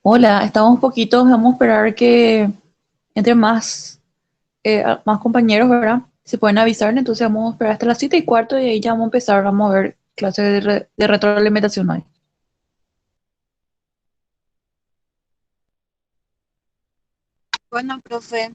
Hola, estamos poquitos, vamos a esperar que entre más compañeros, ¿verdad? Se pueden avisar, entonces vamos a esperar hasta las 7:15 y ahí ya vamos a empezar, vamos a ver clases de retroalimentación hoy. Bueno, profe,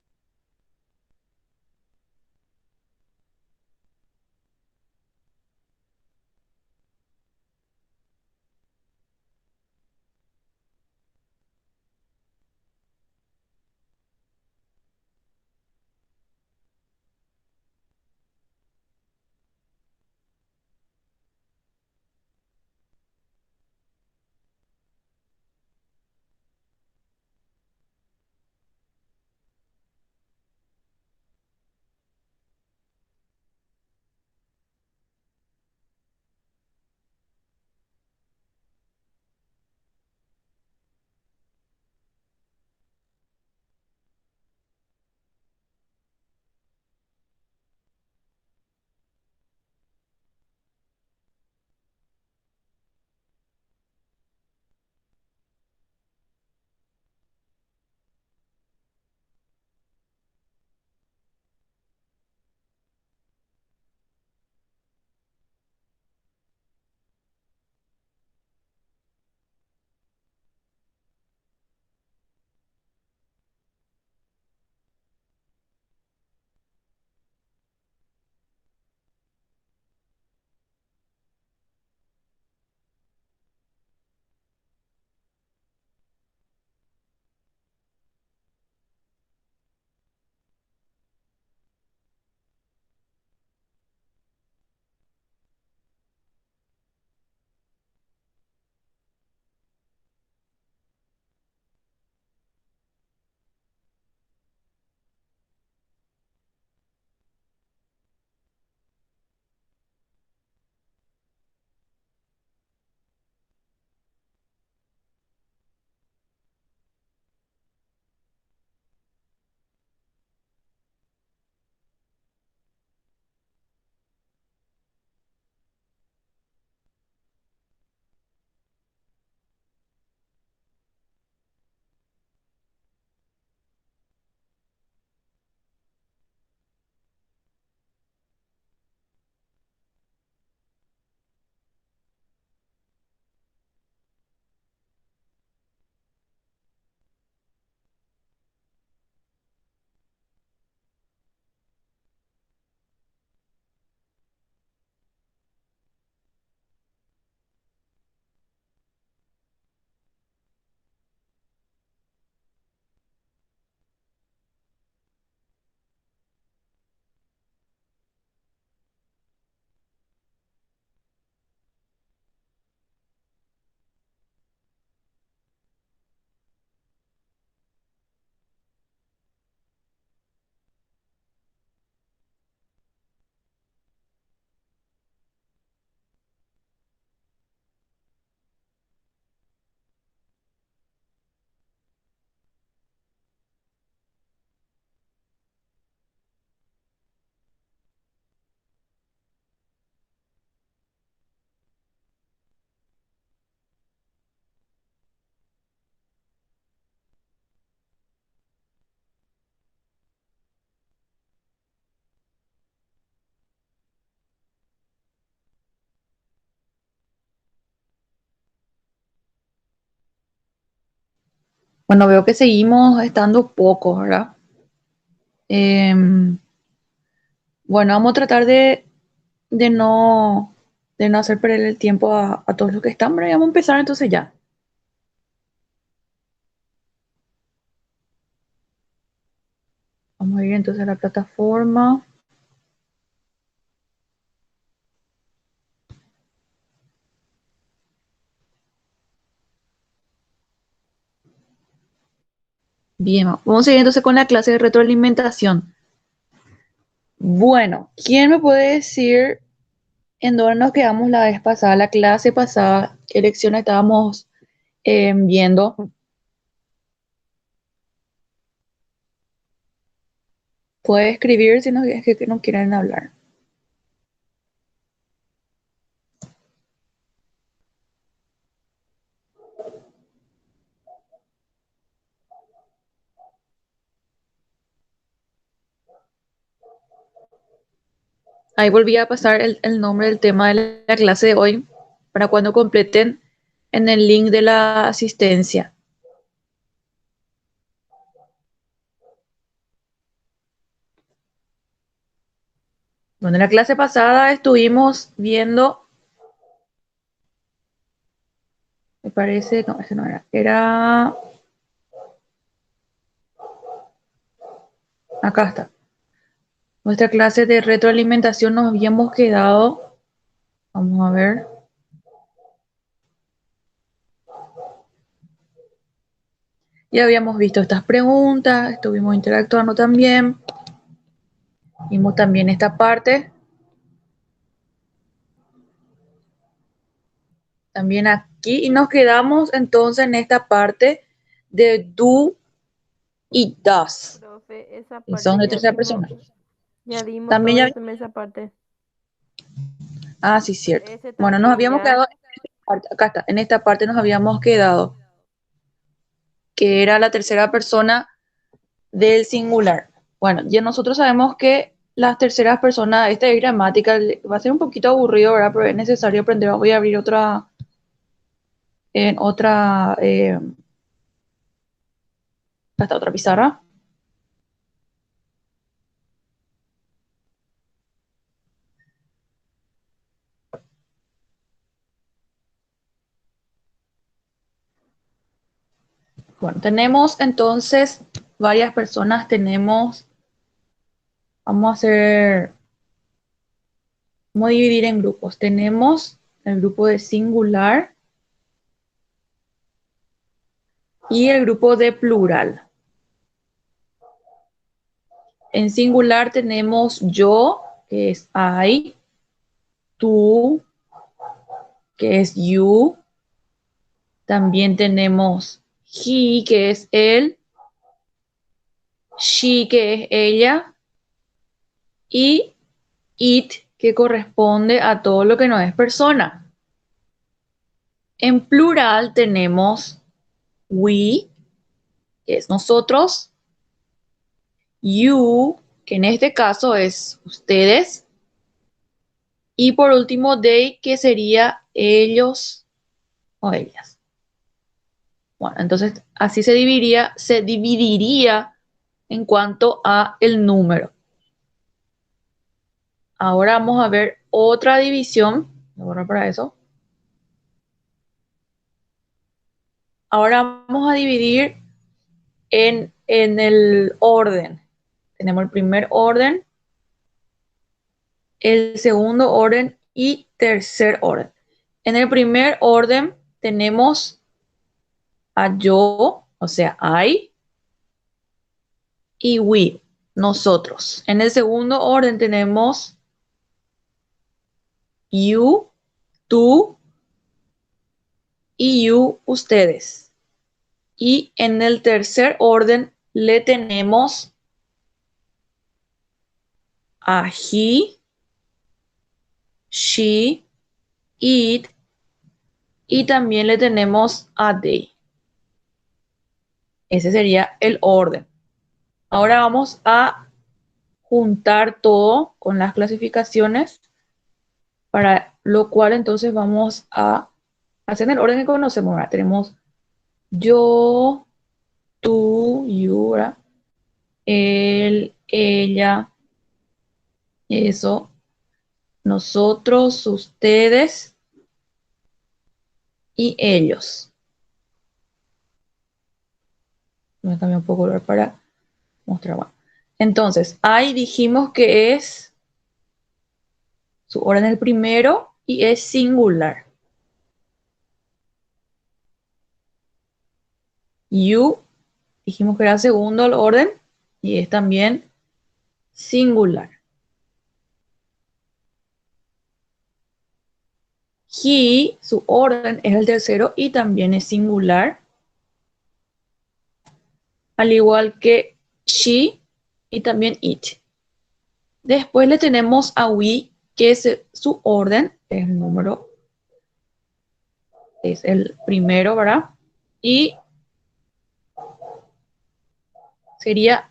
Bueno, veo que seguimos estando pocos, ¿verdad? Em, bueno, vamos a tratar de no, de no hacer perder el tiempo a todos los que están, pero ya vamos a empezar entonces ya. Vamos a ir entonces a la plataforma. Bien, vamos a ir entonces con la clase de retroalimentación. Bueno, ¿quién me puede decir en dónde nos quedamos la vez pasada, la clase pasada, qué lección estábamos viendo? Puede escribir si no es que no quieren hablar. Ahí volví a pasar el nombre del tema de la clase de hoy para cuando completen en el link de la asistencia. Bueno, en la clase pasada estuvimos viendo, me parece, no, ese no era, era, acá está. Nuestra clase de retroalimentación nos habíamos quedado, vamos a ver, ya habíamos visto estas preguntas, estuvimos interactuando también, vimos también esta parte, también aquí, y nos quedamos entonces en esta parte de do y does, Profe, esa y son parte de tercera persona. ya dimos También todo ya, eso en esa parte. sí, cierto. Ese Bueno, nos también habíamos ya. quedado, acá está, en esta parte nos habíamos quedado, que era la tercera persona del singular. Bueno, ya nosotros sabemos que las terceras personas, esta es gramática, va a ser un poquito aburrido, ¿verdad? Pero es necesario aprender. Voy a abrir hasta otra pizarra. Bueno, tenemos entonces varias personas, vamos vamos a dividir en grupos. Tenemos el grupo de singular y el grupo de plural. En singular tenemos yo, que es I, tú, que es you. También tenemos he, que es él, she, que es ella, y it, que corresponde a todo lo que no es persona. En plural tenemos we, que es nosotros, you, que en este caso es ustedes, y por último they, que sería ellos o ellas. Bueno, entonces así se dividiría en cuanto a el número. Ahora vamos a ver otra división. Ahora para eso. Ahora vamos a dividir en el orden. Tenemos el primer orden, el segundo orden y tercer orden. En el primer orden tenemos a yo, o sea, I, y we, nosotros. En el segundo orden tenemos you, tú y you, ustedes. Y en el tercer orden le tenemos a he, she, it y también le tenemos a they. Ese sería el orden. Ahora vamos a juntar todo con las clasificaciones, para lo cual entonces vamos a hacer en el orden que conocemos. ¿Verdad? Tenemos yo, tú, you, ¿verdad? Él, ella, eso, nosotros, ustedes y ellos. Me cambié un poco el color para mostrar. Bueno. Entonces, ahí dijimos que es su orden el primero y es singular. You dijimos que era segundo el orden y es también singular. He, su orden es el tercero y también es singular. Al igual que she y también it. Después le tenemos a we, que es su orden, es el número, es el primero, ¿verdad? Y sería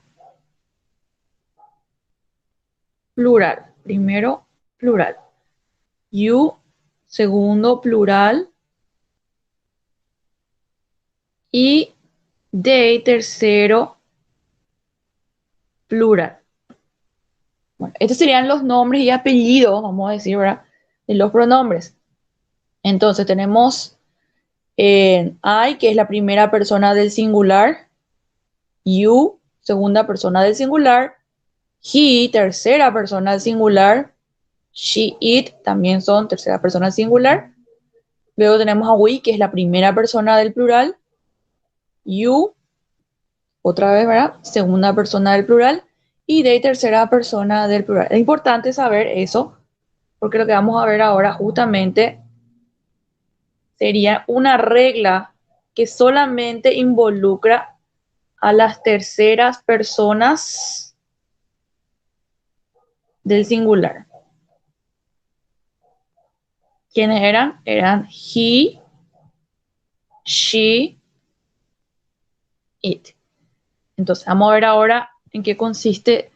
plural. Primero plural. You, segundo plural. Y they, tercero plural. Bueno, estos serían los nombres y apellidos, vamos a decir, ¿verdad? De los pronombres. Entonces tenemos I, que es la primera persona del singular. You, segunda persona del singular. He, tercera persona del singular. She, it, también son tercera persona del singular. Luego tenemos a we, que es la primera persona del plural. You, otra vez, ¿verdad? Segunda persona del plural. Y they, tercera persona del plural. Es importante saber eso, porque lo que vamos a ver ahora justamente sería una regla que solamente involucra a las terceras personas del singular. ¿Quiénes eran? Eran he, she, it. Entonces, vamos a ver ahora en qué consiste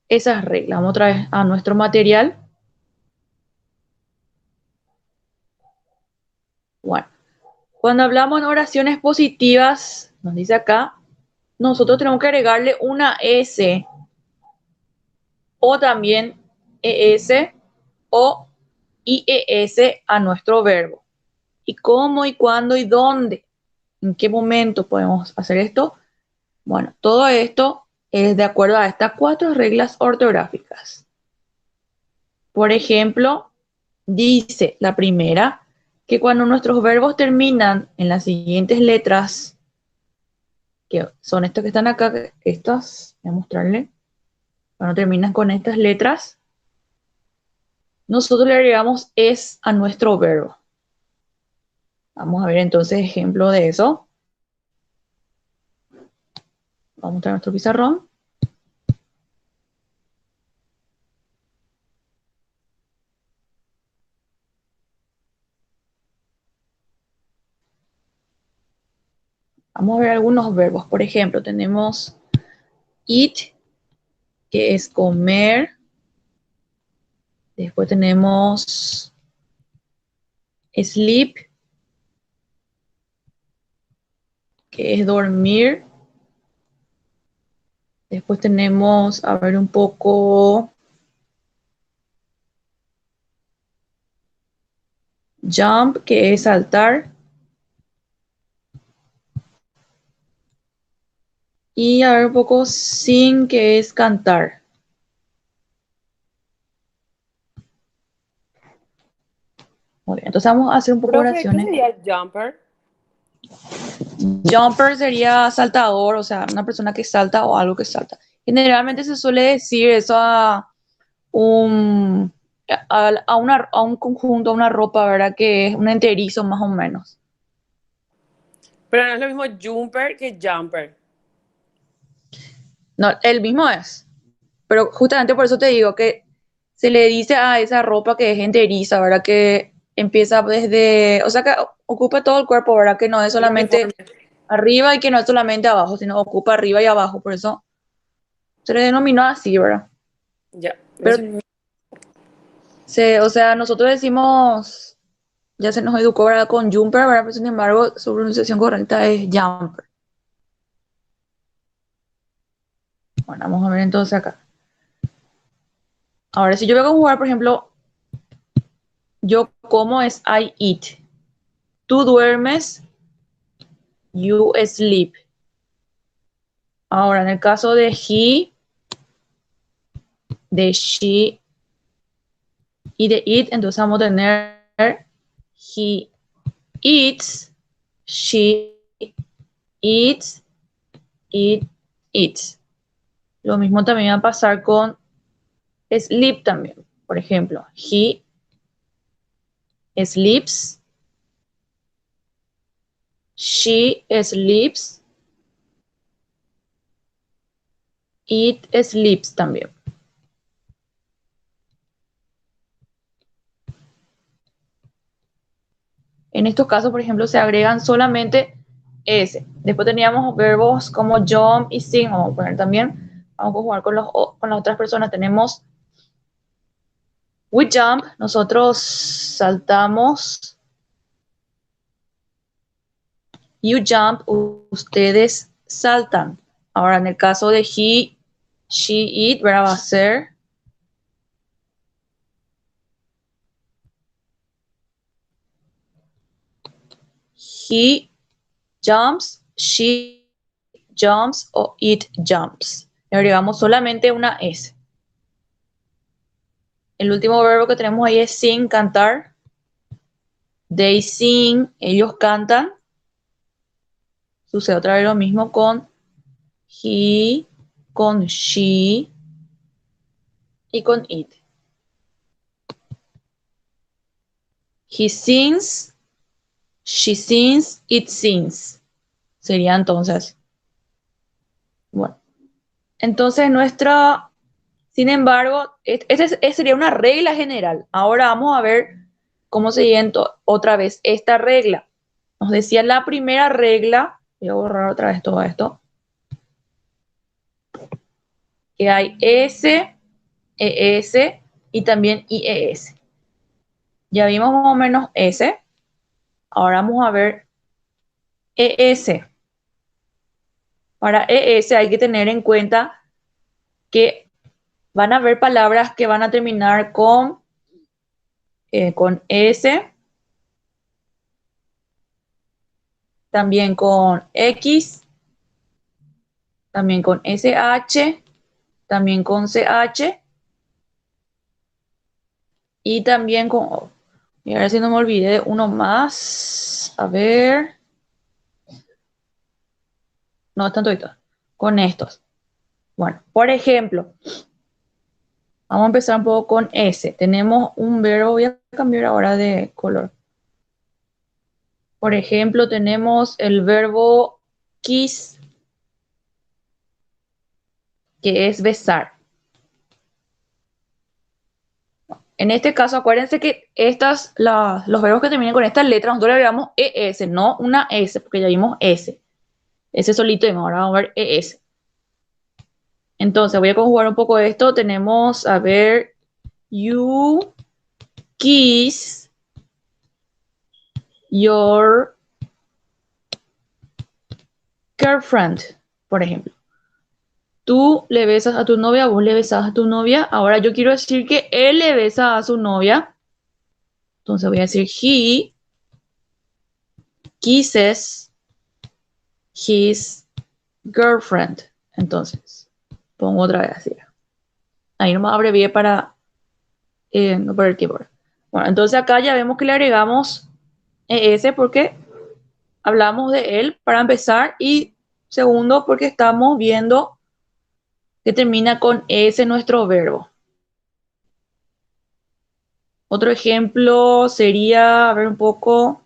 esas reglas. Vamos otra vez a nuestro material. Bueno, cuando hablamos en oraciones positivas, nos dice acá, nosotros tenemos que agregarle una S o también ES o IES a nuestro verbo. ¿Y cómo y cuándo y dónde? ¿En qué momento podemos hacer esto? Bueno, todo esto es de acuerdo a estas 4 reglas ortográficas. Por ejemplo, dice la primera que cuando nuestros verbos terminan en las siguientes letras, que son estos que están acá, estas, voy a mostrarle, cuando terminan con estas letras, nosotros le agregamos es a nuestro verbo. Vamos a ver entonces ejemplo de eso. Vamos a mostrar nuestro pizarrón. Vamos a ver algunos verbos. Por ejemplo, tenemos eat, que es comer. Después tenemos sleep, que es dormir. Después tenemos, a ver un poco, jump, que es saltar. Y a ver un poco sing, que es cantar. Muy bien, entonces vamos a hacer un poco de Profe, ¿qué oraciones. sería jumper? Jumper sería saltador, o sea, una persona que salta o algo que salta. Generalmente se suele decir eso a un, a un conjunto, a una ropa, ¿verdad? Que es un enterizo más o menos. Pero no es lo mismo jumper que jumper. No, el mismo es. Pero justamente por eso te digo que se le dice a esa ropa que es enteriza, ¿verdad? Que empieza desde, o sea, que ocupa todo el cuerpo, ¿verdad? Que no es El solamente uniforme. arriba y que no es solamente abajo, sino ocupa arriba y abajo. Por eso se le denominó así, ¿verdad? Ya. Pero, o sea, nosotros decimos, ya se nos educó, ¿verdad? Con jumper, ¿verdad? Pero sin embargo, su pronunciación correcta es jumper. Bueno, vamos a ver entonces acá. Ahora, si yo vengo a jugar, por ejemplo, yo como es I eat. Tú duermes, you sleep. Ahora, en el caso de he, de she y de it, entonces vamos a tener he eats, she eats, it eats. Lo mismo también va a pasar con sleep también. Por ejemplo, he sleeps, she sleeps, it sleeps también. En estos casos, por ejemplo, se agregan solamente S. Después teníamos verbos como jump y sing. Vamos a poner también. Vamos a jugar con las otras personas. Tenemos We jump, nosotros saltamos. You jump, ustedes saltan. Ahora, en el caso de he, she, it, ¿verdad? Va a ser he jumps, she jumps o it jumps. Le agregamos solamente una S. El último verbo que tenemos ahí es sing, cantar. They sing, ellos cantan. Sucede otra vez lo mismo con he, con she y con it. He sings, she sings, it sings. Sería entonces. Bueno. Entonces nuestra, sin embargo, esta sería una regla general. Ahora vamos a ver cómo se sigue otra vez esta regla. Nos decía la primera regla, voy a borrar otra vez todo esto, que hay S, ES y también IES. Ya vimos más o menos S. Ahora vamos a ver ES. Para ES hay que tener en cuenta que van a haber palabras que van a terminar con S, también con X, también con SH, también con CH y también con O. Y ahora si no me olvidé de uno más. A ver. No, están todos. Con estos. Bueno, por ejemplo, vamos a empezar un poco con S. Tenemos un verbo, voy a cambiar ahora de color. Por ejemplo, tenemos el verbo kiss, que es besar. En este caso, acuérdense que los verbos que terminan con estas letras, nosotros le agregamos ES, no una S, porque ya vimos S. S solito, y ahora vamos a ver ES. Entonces, voy a conjugar un poco esto. Tenemos, a ver, you kiss your girlfriend, por ejemplo. Tú le besas a tu novia, vos le besas a tu novia. Ahora yo quiero decir que él le besa a su novia. Entonces voy a decir he kisses his girlfriend. Entonces, pongo otra vez así. Ahí nomás abrevié para no por el keyboard. Bueno, entonces acá ya vemos que le agregamos ES porque hablamos de él para empezar y segundo porque estamos viendo que termina con S nuestro verbo. Otro ejemplo sería, a ver un poco,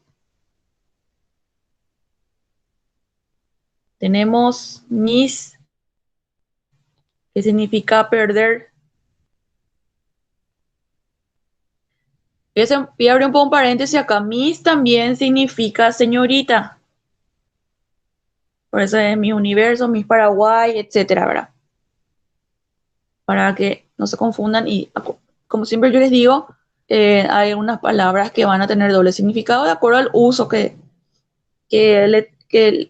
tenemos miss, que significa perder. Voy a abrir un poco un paréntesis acá. Miss también significa señorita. Por eso es Miss Universo, Miss Paraguay, etcétera, ¿verdad? Para que no se confundan y como siempre yo les digo, hay unas palabras que van a tener doble significado de acuerdo al uso que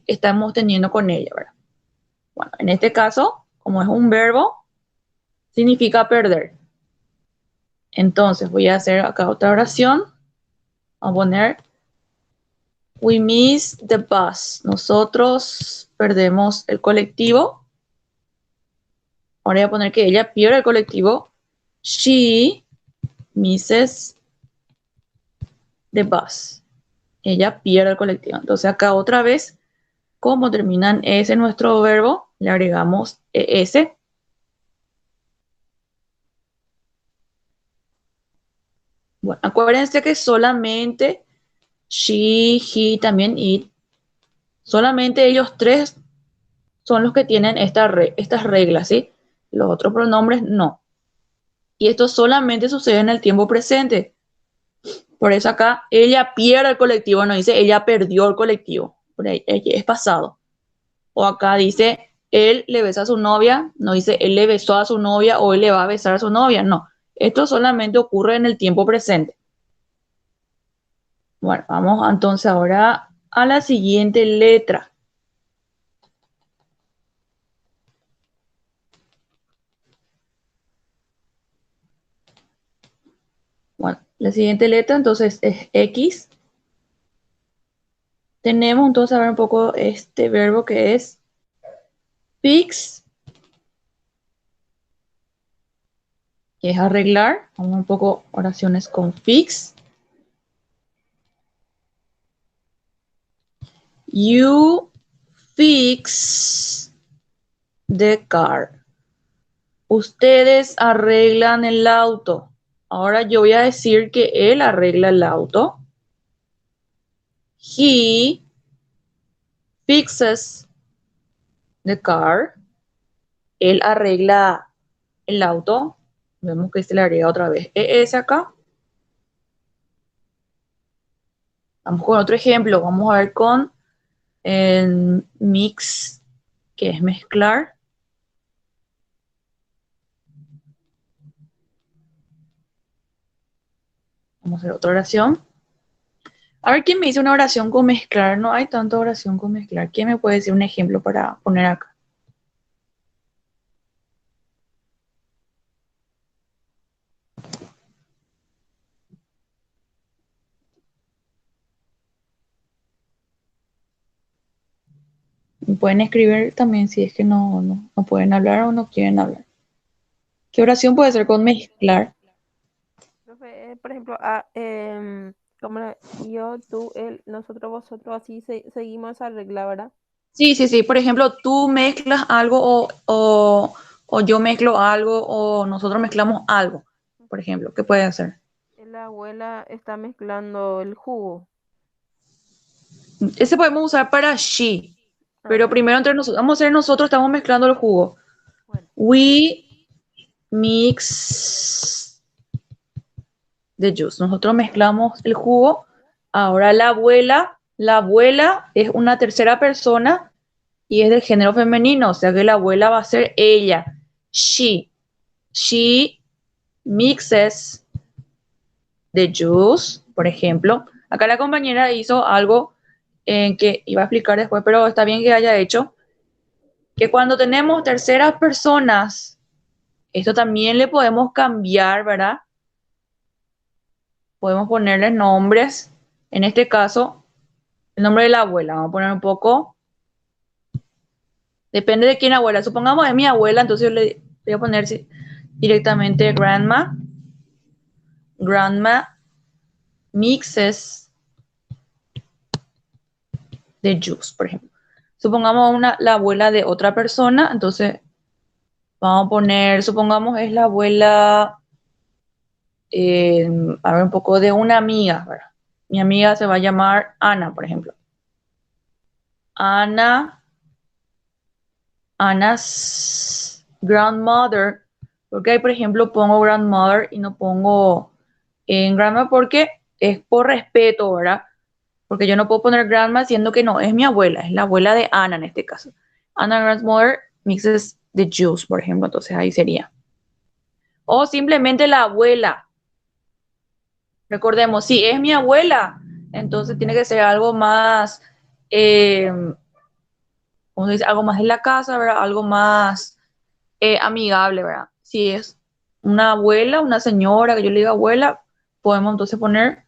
estamos teniendo con ella, ¿verdad? Bueno, en este caso, como es un verbo, significa perder. Entonces voy a hacer acá otra oración. Voy a poner we miss the bus. Nosotros perdemos el colectivo. Ahora voy a poner que ella pierde el colectivo. She misses the bus. Ella pierde el colectivo. Entonces acá otra vez, como termina en S nuestro verbo, le agregamos ES. Bueno, acuérdense que solamente she, he, también it, solamente ellos tres son los que tienen estas reglas, ¿sí? Los otros pronombres no. Y esto solamente sucede en el tiempo presente. Por eso acá ella pierde el colectivo, no dice ella perdió el colectivo. Por ahí es pasado. O acá dice él le besa a su novia, no dice él le besó a su novia o él le va a besar a su novia, no. Esto solamente ocurre en el tiempo presente. Bueno, vamos entonces ahora a la siguiente letra. Bueno, la siguiente letra entonces es X. Tenemos entonces a ver un poco este verbo que es fix, que es arreglar. Vamos un poco oraciones con fix. You fix the car. Ustedes arreglan el auto. Ahora yo voy a decir que él arregla el auto. He fixes the car. Él arregla el auto. Vemos que se le agrega otra vez ES acá. Vamos con otro ejemplo. Vamos a ver con el mix, que es mezclar. Vamos a hacer otra oración. A ver, ¿quién me dice una oración con mezclar? No hay tanta oración con mezclar. ¿Quién me puede decir un ejemplo para poner acá? Pueden escribir también si es que no pueden hablar o no quieren hablar. ¿Qué oración puede ser con mezclar? Profe, por ejemplo, como yo, tú, él, nosotros, vosotros, así seguimos esa regla, ¿verdad? Sí, sí, sí. Por ejemplo, tú mezclas algo o yo mezclo algo o nosotros mezclamos algo. Por ejemplo, ¿qué puede hacer? La abuela está mezclando el jugo. Ese podemos usar para she. Pero Ah, primero entre nosotros, vamos a hacer nosotros, estamos mezclando el jugo. bueno. We mix the juice. Nosotros mezclamos el jugo. Ahora la abuela es una tercera persona y es del género femenino, o sea que la abuela va a ser ella. She. She mixes the juice, por ejemplo. Acá la compañera hizo algo que iba a explicar después, pero está bien que haya hecho. Que cuando tenemos terceras personas, esto también le podemos cambiar, ¿verdad? Podemos ponerle nombres. En este caso, el nombre de la abuela. Vamos a poner un poco. Depende de quién abuela. Supongamos de mi abuela, entonces yo le voy a poner directamente grandma. Grandma mixes the juice, por ejemplo. Supongamos la abuela de otra persona, entonces vamos a poner, supongamos es la abuela, a ver, un poco de una amiga, ¿verdad? Mi amiga se va a llamar Ana, por ejemplo. Ana's grandmother, porque ahí, por ejemplo, pongo grandmother y no pongo en grandma porque es por respeto, ¿verdad? Porque yo no puedo poner grandma siendo que no, es mi abuela, es la abuela de Ana en este caso. Anna grandmother mixes the juice, por ejemplo, entonces ahí sería. O simplemente la abuela. Recordemos, si es mi abuela, entonces tiene que ser algo más, eh, ¿cómo se dice? Algo más en la casa, ¿verdad? Algo más amigable, ¿verdad? Si es una abuela, una señora, que yo le diga abuela, podemos entonces poner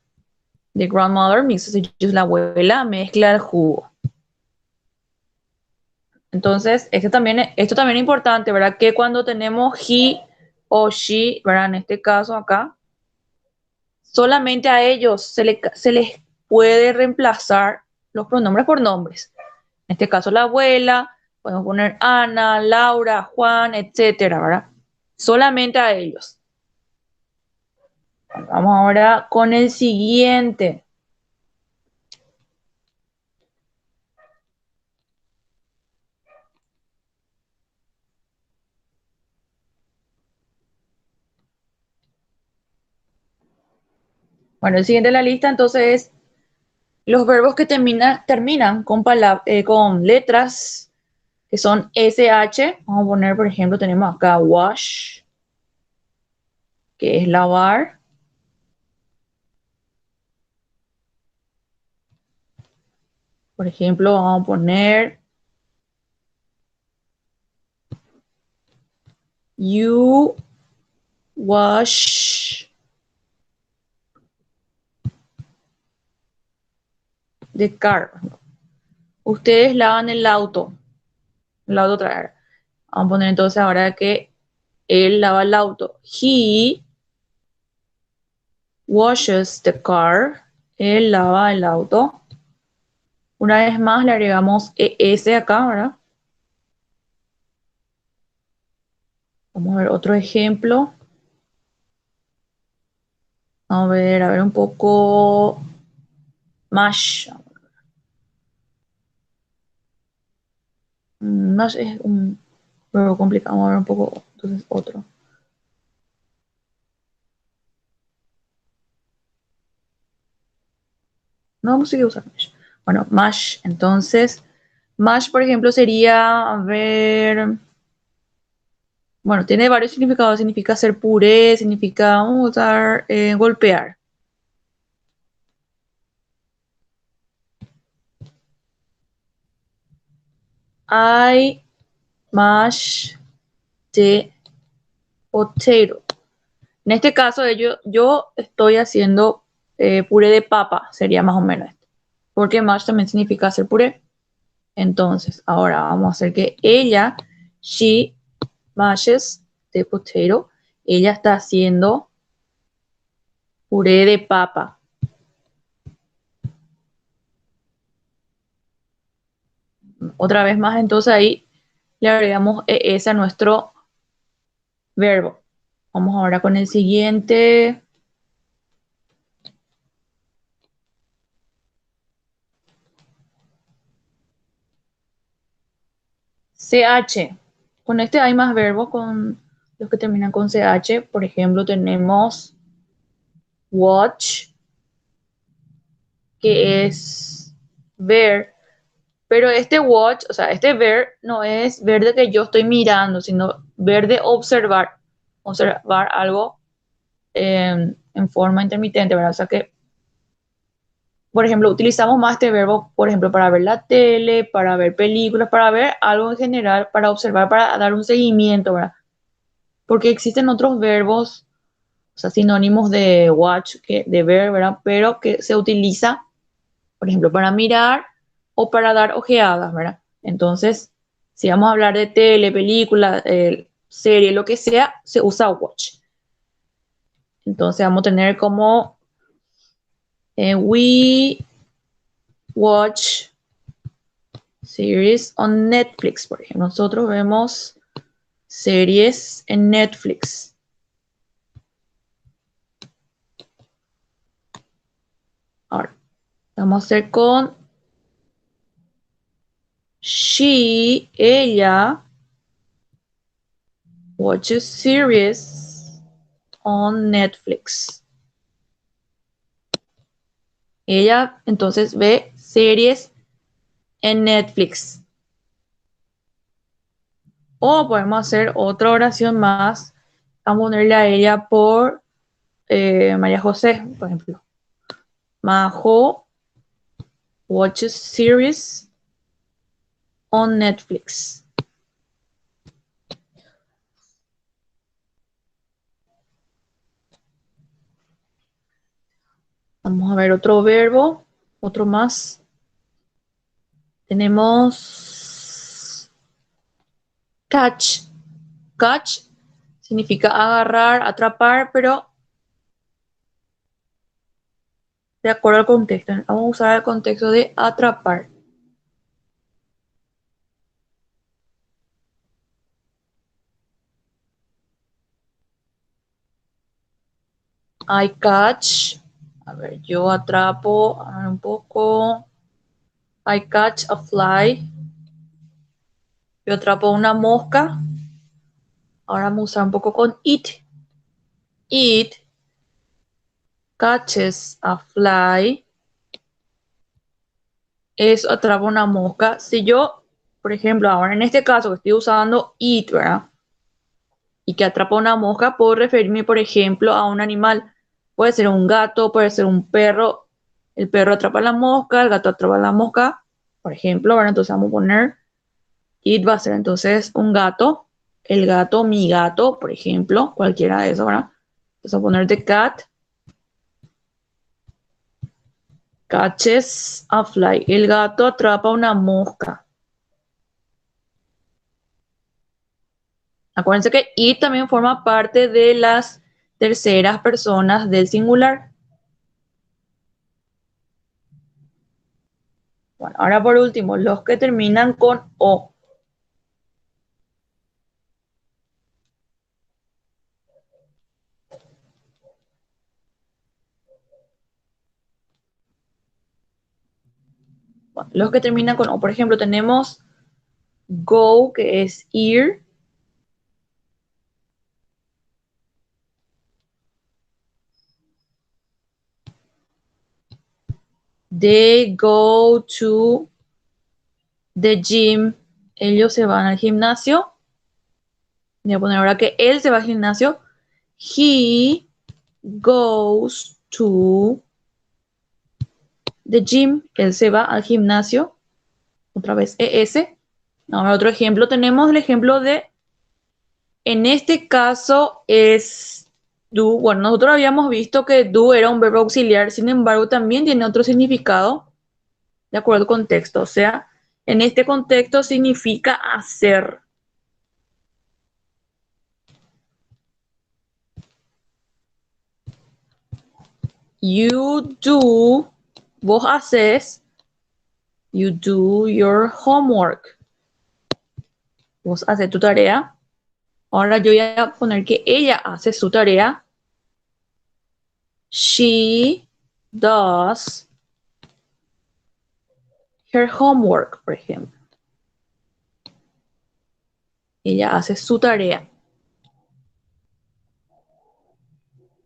the grandmother mixes the juice, la abuela mezcla el jugo. Entonces, esto también es importante, ¿verdad? Que cuando tenemos he o she, ¿verdad? En este caso acá, solamente a ellos se les puede reemplazar los pronombres por nombres. En este caso, la abuela, podemos poner Ana, Laura, Juan, etcétera, ¿verdad? Solamente a ellos. Vamos ahora con el siguiente. Bueno, el siguiente de la lista entonces es los verbos que terminan con letras que son SH. Vamos a poner, por ejemplo, tenemos acá wash, que es lavar. Por ejemplo, vamos a poner you wash the car. Ustedes lavan el auto traer. Vamos a poner entonces ahora que él lava el auto. He washes the car. Él lava el auto. Una vez más le agregamos ES acá, ¿verdad? Vamos a ver otro ejemplo. Vamos a ver un poco. Mash. Mash es un verbo complicado. Vamos a ver un poco. Entonces otro. No vamos a seguir usando mash. Bueno, mash. Entonces, mash, por ejemplo, sería, a ver, bueno, tiene varios significados. Significa hacer puré, significa, vamos a usar, golpear. I mash the potato. En este caso, yo estoy haciendo puré de papa, sería más o menos esto. Porque mash también significa hacer puré. Entonces, ahora vamos a hacer que ella, she mashes the potato. Ella está haciendo puré de papa. Otra vez más, entonces ahí le agregamos ES a nuestro verbo. Vamos ahora con el siguiente. CH. Con este hay más verbos con los que terminan con CH. Por ejemplo, tenemos watch, que es ver. Pero este watch, o sea, este ver no es ver de que yo estoy mirando, sino ver de observar. Observar algo en forma intermitente, ¿verdad? O sea que, por ejemplo, utilizamos más este verbo, por ejemplo, para ver la tele, para ver películas, para ver algo en general, para observar, para dar un seguimiento, ¿verdad? Porque existen otros verbos, o sea, sinónimos de watch, que, de ver, ¿verdad? Pero que se utiliza, por ejemplo, para mirar o para dar ojeadas, ¿verdad? Entonces, si vamos a hablar de tele, película, serie, lo que sea, se usa watch. Entonces vamos a tener como we watch series on Netflix, por ejemplo. Nosotros vemos series en Netflix. Ahora, vamos a hacer con she, ella, watches series on Netflix. Ella entonces ve series en Netflix. O podemos hacer otra oración más. Vamos a ponerle a ella por María José, por ejemplo. Majo watches series on Netflix. Vamos a ver otro verbo, otro más. Tenemos catch. Catch significa agarrar, atrapar, pero de acuerdo al contexto. Vamos a usar el contexto de atrapar. I catch. A ver, yo atrapo, a ver un poco. I catch a fly. Yo atrapo una mosca. Ahora vamos a usar un poco con it. It catches a fly. Eso atrapa una mosca. Si yo, por ejemplo, ahora en este caso que estoy usando it, ¿verdad? y que atrapa una mosca, puedo referirme, por ejemplo, a un animal. Puede ser un gato, puede ser un perro. El perro atrapa la mosca, el gato atrapa la mosca, por ejemplo, ¿verdad? Entonces vamos a poner, it va a ser entonces un gato, el gato, mi gato, por ejemplo, cualquiera de esos, ¿verdad? Entonces vamos a poner the cat catches a fly. El gato atrapa una mosca. Acuérdense que it también forma parte de las terceras personas del singular. Bueno, ahora por último, los que terminan con o. Bueno, los que terminan con o, por ejemplo, tenemos go, que es ear. They go to the gym. Ellos se van al gimnasio. Voy a poner ahora que él se va al gimnasio. He goes to the gym. Él se va al gimnasio. Otra vez ES. Ahora otro ejemplo. Tenemos el ejemplo de, en este caso es do. Bueno, nosotros habíamos visto que do era un verbo auxiliar. Sin embargo, también tiene otro significado de acuerdo al contexto. O sea, en este contexto significa hacer. You do, vos haces, you do your homework. Vos haces tu tarea. Ahora yo voy a poner que ella hace su tarea. She does her homework, por ejemplo. Ella hace su tarea.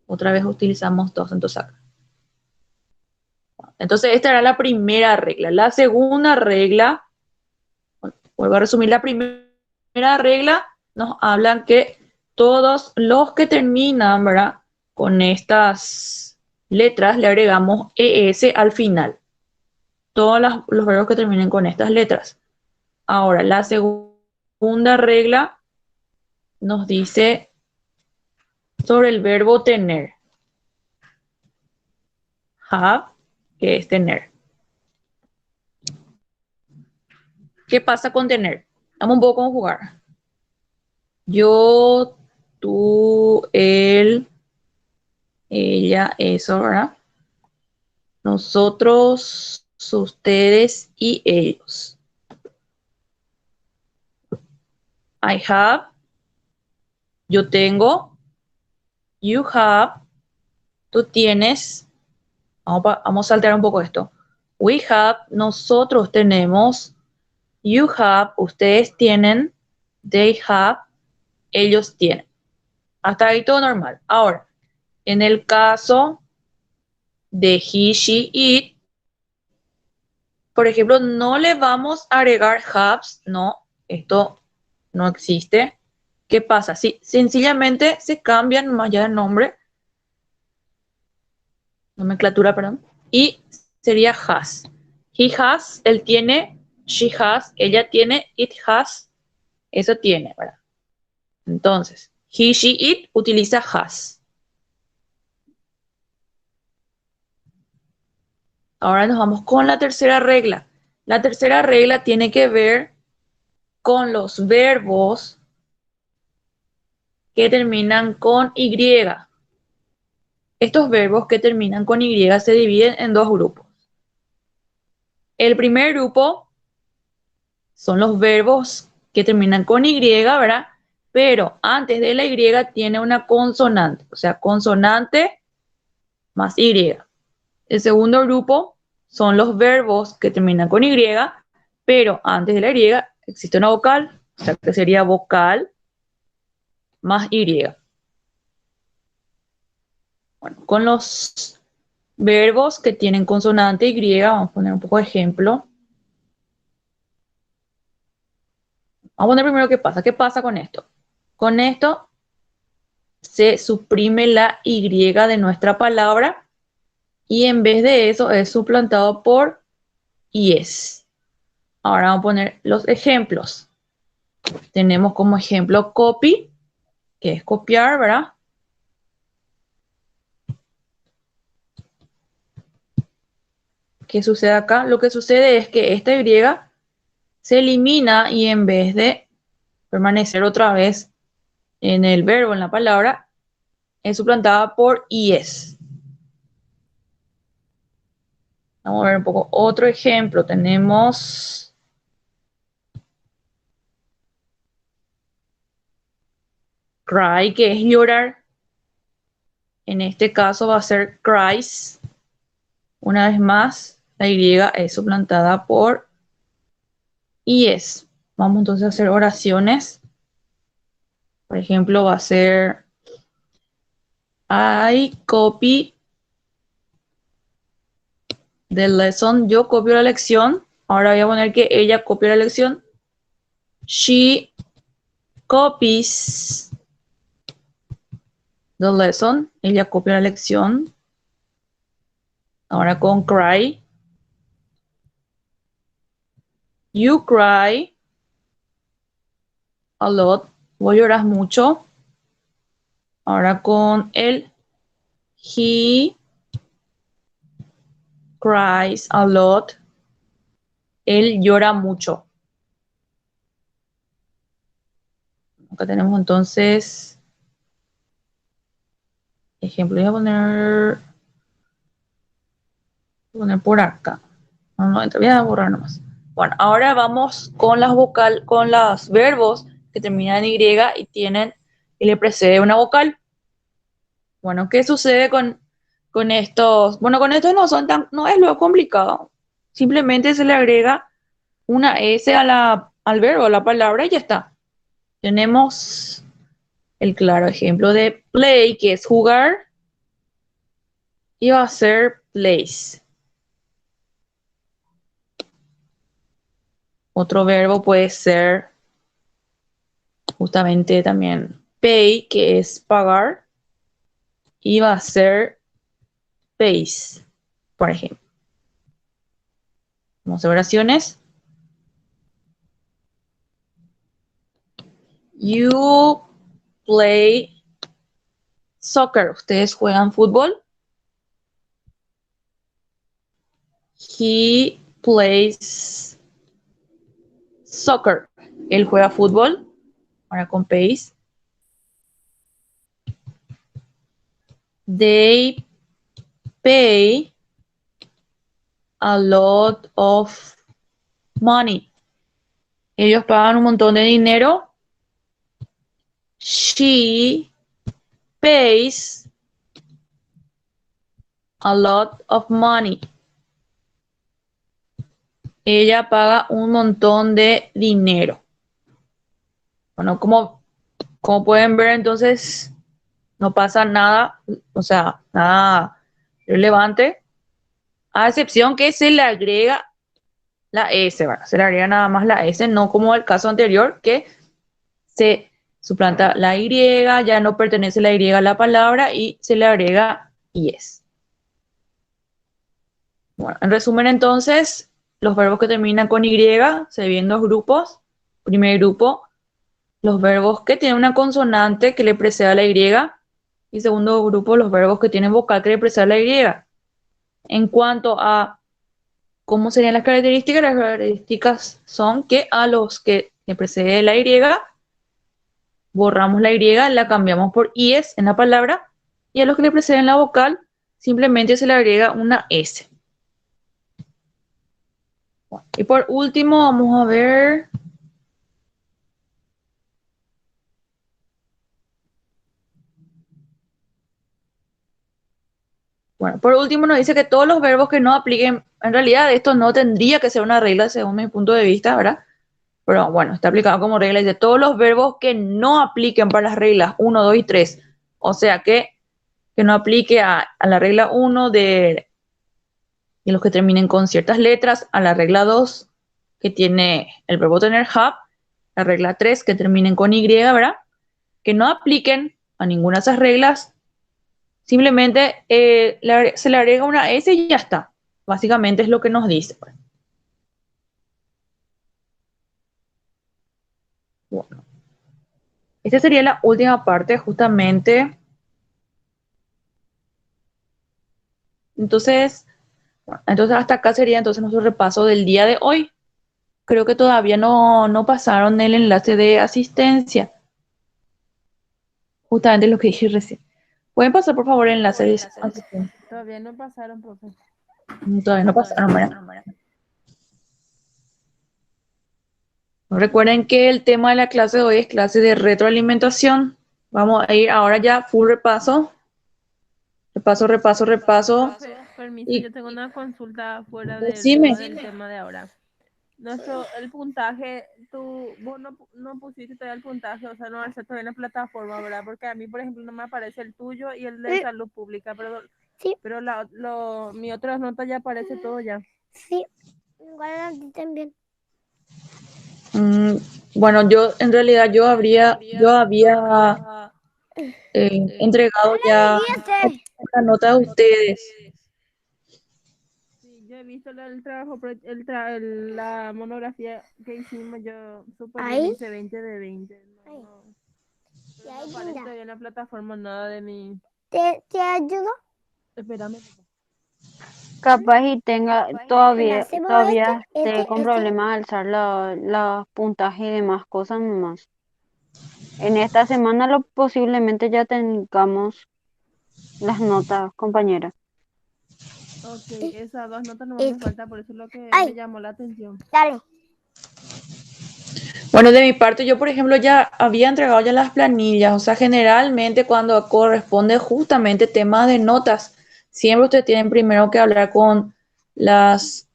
Otra vez utilizamos dos, entonces acá. Entonces esta era la primera regla. La segunda regla, bueno, vuelvo a resumir, la primera regla nos hablan que todos los que terminan, ¿verdad?, con estas letras le agregamos ES al final. Todos los verbos que terminen con estas letras. Ahora, la segunda regla nos dice sobre el verbo tener. Have, que es tener. ¿Qué pasa con tener? Vamos un poco a conjugar. Yo, tú, él, ella, eso, ¿verdad? Nosotros, ustedes y ellos. I have, yo tengo. You have, tú tienes. Vamos a saltar un poco esto. We have, nosotros tenemos. You have, ustedes tienen. They have, ellos tienen. Hasta ahí todo normal. Ahora, en el caso de he, she, it, por ejemplo, no le vamos a agregar haves, no, esto no existe. ¿Qué pasa? Sí, sencillamente se cambian más allá del nombre, nomenclatura, perdón, y sería has. He has, él tiene, she has, ella tiene, it has, eso tiene, ¿verdad? Entonces, he, she, it utiliza has. Ahora nos vamos con la tercera regla. La tercera regla tiene que ver con los verbos que terminan con Y. Estos verbos que terminan con Y se dividen en dos grupos. El primer grupo son los verbos que terminan con Y, ¿verdad? Pero antes de la Y tiene una consonante, o sea, consonante más Y. El segundo grupo son los verbos que terminan con Y, pero antes de la Y existe una vocal, o sea, que sería vocal más Y. Bueno, con los verbos que tienen consonante Y, vamos a poner un poco de ejemplo. Vamos a poner primero qué pasa. ¿Qué pasa con esto? Con esto se suprime la Y de nuestra palabra y en vez de eso es suplantado por IES. Ahora vamos a poner los ejemplos. Tenemos como ejemplo copy, que es copiar, ¿verdad? ¿Qué sucede acá? Lo que sucede es que esta Y se elimina y en vez de permanecer otra vez en el verbo, en la palabra, es suplantada por IES. Vamos a ver un poco otro ejemplo. Tenemos cry, que es llorar. En este caso va a ser cries. Una vez más, la Y es suplantada por IES. Vamos entonces a hacer oraciones. Por ejemplo, va a ser I copy the lesson. Yo copio la lección. Ahora voy a poner que ella copia la lección. She copies the lesson. Ella copia la lección. Ahora con cry. You cry a lot. Vos lloras mucho. Ahora con él. He cries a lot. Él llora mucho. Acá tenemos entonces ejemplo. Voy a poner por acá. No, voy a borrar nomás. Bueno, ahora vamos con las con los verbos que terminan en Y y tienen y le precede una vocal. Bueno, ¿qué sucede con estos? Bueno, con estos no es lo complicado. Simplemente se le agrega una S al verbo, a la palabra y ya está. Tenemos el claro ejemplo de play, que es jugar, y va a ser plays. Otro verbo puede ser justamente también pay, que es pagar, y va a ser pays, por ejemplo. Vamos a ver oraciones. You play soccer. Ustedes juegan fútbol. He plays soccer. Él juega fútbol. Ahora con pays. They pay a lot of money. Ellos pagan un montón de dinero. She pays a lot of money. Ella paga un montón de dinero. Bueno, como pueden ver, entonces no pasa nada, o sea, nada relevante, a excepción que se le agrega la S, ¿verdad? Se le agrega nada más la S, no como el caso anterior, que se suplanta la Y, ya no pertenece la Y a la palabra y se le agrega IES. Bueno, en resumen entonces, los verbos que terminan con Y se dividen en dos grupos. Primer grupo, los verbos que tienen una consonante que le precede a la Y. Y segundo grupo, los verbos que tienen vocal que le precede a la Y. En cuanto a cómo serían las características son que a los que le precede la Y, borramos la Y, la cambiamos por IES en la palabra, y a los que le preceden la vocal, simplemente se le agrega una S. Bueno, y por último, vamos a ver. Bueno, por último nos dice que todos los verbos que no apliquen, en realidad esto no tendría que ser una regla según mi punto de vista, ¿verdad? Pero bueno, está aplicado como regla. Dice todos los verbos que no apliquen para las reglas 1, 2 y 3. O sea que no aplique a la regla 1 de los que terminen con ciertas letras, a la regla 2 que tiene el verbo tener have, la regla 3 que terminen con Y, ¿verdad? Que no apliquen a ninguna de esas reglas, simplemente se le agrega una S y ya está. Básicamente es lo que nos dice. Bueno, esta sería la última parte, justamente. Entonces, bueno, entonces hasta acá sería entonces nuestro repaso del día de hoy. Creo que todavía no pasaron el enlace de asistencia. Justamente lo que dije recién. ¿Pueden pasar, por favor, el enlace de asistencia? Todavía no pasaron, profe. Todavía no pasaron, ¿verdad? Recuerden que el tema de la clase de hoy es clase de retroalimentación. Vamos a ir ahora ya full repaso. Repaso. Profe, permiso, Y yo tengo una consulta fuera decime. del tema de ahora. El puntaje, vos no pusiste todavía el puntaje, o sea, no hace todavía en la plataforma, ¿verdad? Porque a mí, por ejemplo, no me aparece el tuyo y el de salud pública, pero mi otras notas ya aparece todo ya. Sí, igual a ti también. Bueno, yo en realidad yo había entregado ya la nota de ustedes. Sí, yo he visto el trabajo, la monografía que hicimos, yo suponía ¿Ahí? hice 20 de 20. No, Y ahí, no aparece Linda. todavía en la plataforma nada de mi... ¿Te ayudo? Espérame. Capaz y tenga todavía Hacemos esté con problemas al alzar los puntajes y demás cosas nomás. En esta semana posiblemente ya tengamos las notas, compañera. Ok, esas dos notas no me falta, por eso es lo que Ay. me llamó la atención. Dale. Bueno, de mi parte, yo, por ejemplo, ya había entregado ya las planillas. O sea, generalmente cuando corresponde justamente temas de notas, siempre ustedes tienen primero que hablar con los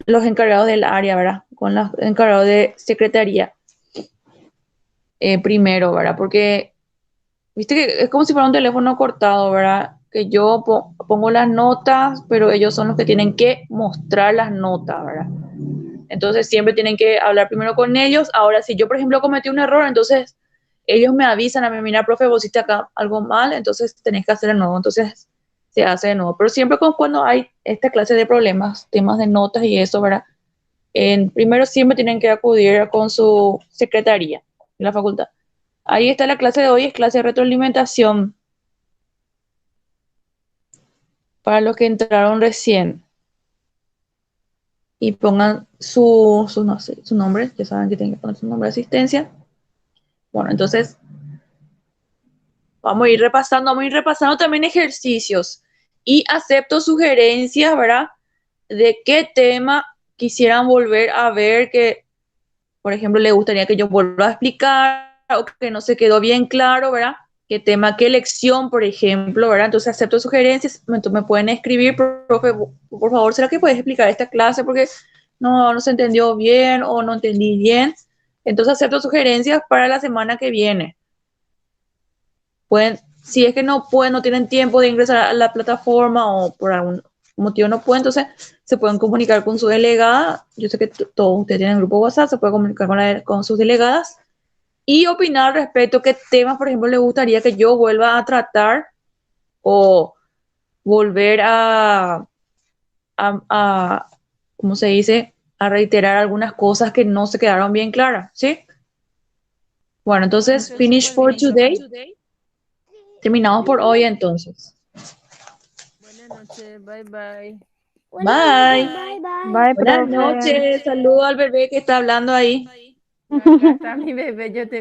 encargados del área, ¿verdad? Con los encargados de secretaría. Primero, ¿verdad? Porque, viste que es como si fuera un teléfono cortado, ¿verdad? Que yo pongo las notas, pero ellos son los que tienen que mostrar las notas, ¿verdad? Entonces siempre tienen que hablar primero con ellos. Ahora, si yo, por ejemplo, cometí un error, entonces ellos me avisan a mí, mira, profe, vos hiciste acá algo mal, entonces tenés que hacer de nuevo. Entonces se hace de nuevo. Pero siempre cuando hay esta clase de problemas, temas de notas y eso, ¿verdad? Primero siempre tienen que acudir con su secretaría en la facultad. Ahí está la clase de hoy, es clase de retroalimentación. Para los que entraron recién. Y pongan no sé, su nombre, ya saben que tienen que poner su nombre de asistencia. Bueno, entonces vamos a ir repasando también ejercicios. Y acepto sugerencias, ¿verdad? De qué tema quisieran volver a ver, que, por ejemplo, le gustaría que yo vuelva a explicar o que no se quedó bien claro, ¿verdad? ¿Qué tema, qué lección, por ejemplo, ¿verdad? Entonces acepto sugerencias, entonces me pueden escribir, profe, por favor, ¿será que puedes explicar esta clase? Porque no se entendió bien o no entendí bien. Entonces acepto sugerencias para la semana que viene. Pueden, si es que no pueden, no tienen tiempo de ingresar a la plataforma o por algún motivo no pueden, entonces se pueden comunicar con su delegada. Yo sé que todos ustedes tienen grupo WhatsApp, se puede comunicar con sus delegadas y opinar respecto a qué temas, por ejemplo, les gustaría que yo vuelva a tratar o volver ¿cómo se dice? A reiterar algunas cosas que no se quedaron bien claras, ¿sí? Bueno, entonces, finish for today. Terminamos por hoy, entonces. Buenas noches, bye bye. Bye. Bye, bye. Bye, Buenas profe. noches. Saludo al bebé que está hablando ahí. Acá está mi bebé, yo te